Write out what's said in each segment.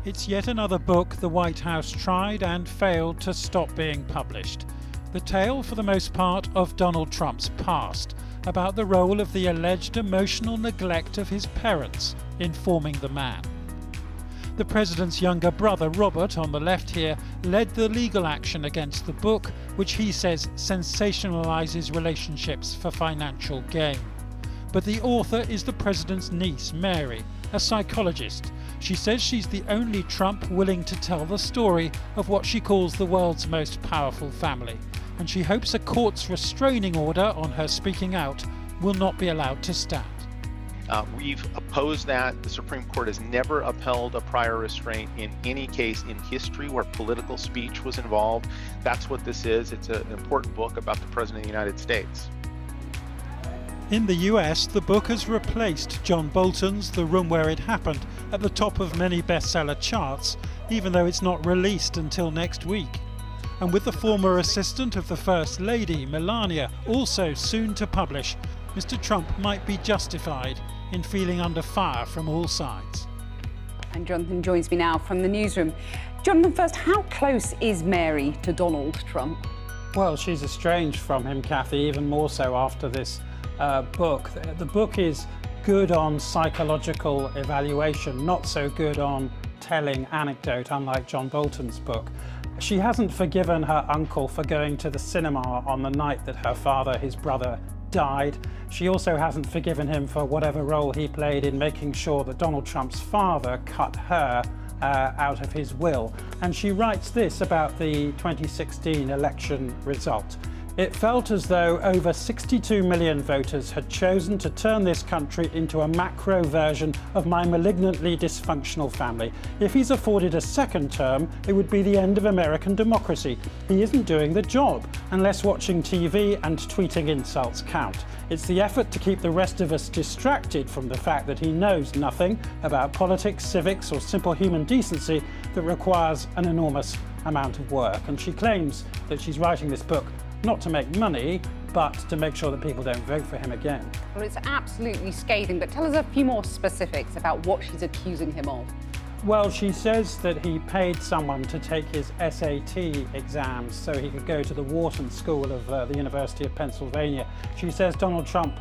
It's yet another book the White House tried and failed to stop being published. The tale, for the most part, of Donald Trump's past, about the role of the alleged emotional neglect of his parents in forming the man. The president's younger brother, Robert, on the left here, led the legal action against the book, which he says sensationalizes relationships for financial gain. But the author is the president's niece, Mary, a psychologist. She says she's the only Trump willing to tell the story of what she calls the world's most powerful family, and she hopes a court's restraining order on her speaking out will not be allowed to stand. We've opposed that. The Supreme Court has never upheld a prior restraint in any case in history where political speech was involved. That's what this is. It's an important book about the President of the United States. In the US, the book has replaced John Bolton's The Room Where It Happened at the top of many bestseller charts, even though it's not released until next week. And with the former assistant of the First Lady, Melania, also soon to publish, Mr. Trump might be justified in feeling under fire from all sides. And Jonathan joins me now from the newsroom. Jonathan, first, how close is Mary to Donald Trump? Well, she's estranged from him, Kathy, even more so after this book. The book is good on psychological evaluation, not so good on telling anecdote, unlike John Bolton's book. She hasn't forgiven her uncle for going to the cinema on the night that her father, his brother, died. She also hasn't forgiven him for whatever role he played in making sure that Donald Trump's father cut her out of his will. And she writes this about the 2016 election result. It felt as though over 62 million voters had chosen to turn this country into a macro version of my malignantly dysfunctional family. If he's afforded a second term, it would be the end of American democracy. He isn't doing the job, unless watching TV and tweeting insults count. It's the effort to keep the rest of us distracted from the fact that he knows nothing about politics, civics, or simple human decency that requires an enormous amount of work. And she claims that she's writing this book not to make money, but to make sure that people don't vote for him again. Well, it's absolutely scathing, but tell us a few more specifics about what she's accusing him of. Well, she says that he paid someone to take his SAT exams so he could go to the Wharton School of the University of Pennsylvania. She says Donald Trump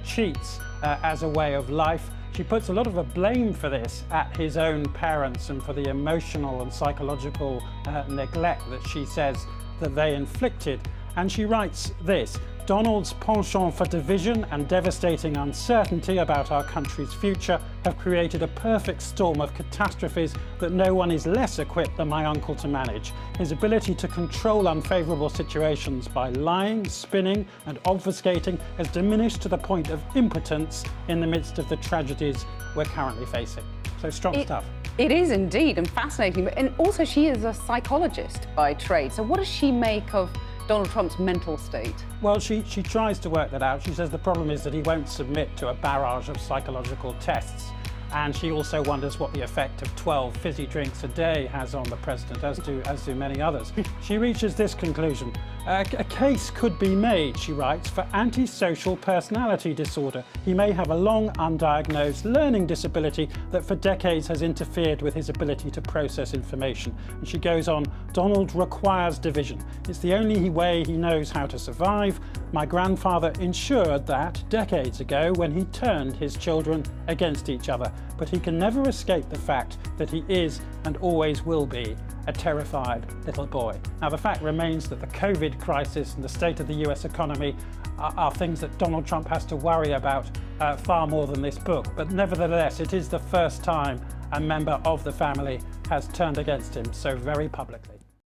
cheats as a way of life. She puts a lot of the blame for this at his own parents and for the emotional and psychological neglect that she says that they inflicted. And she writes this: Donald's penchant for division and devastating uncertainty about our country's future have created a perfect storm of catastrophes that no one is less equipped than my uncle to manage. His ability to control unfavourable situations by lying, spinning and obfuscating has diminished to the point of impotence in the midst of the tragedies we're currently facing. So strong stuff. It is indeed, and fascinating. And also she is a psychologist by trade. So what does she make of Donald Trump's mental state? Well, she tries to work that out. She says the problem is that he won't submit to a barrage of psychological tests. And she also wonders what the effect of 12 fizzy drinks a day has on the president, as do many others. She reaches this conclusion. A case could be made, she writes, for antisocial personality disorder. He may have a long undiagnosed learning disability that for decades has interfered with his ability to process information. And she goes on, Donald requires division. It's the only way he knows how to survive. My grandfather ensured that decades ago when he turned his children against each other. But he can never escape the fact that he is and always will be a terrified little boy. Now, the fact remains that the COVID crisis and the state of the US economy are things that Donald Trump has to worry about far more than this book. But nevertheless, it is the first time a member of the family has turned against him so very publicly.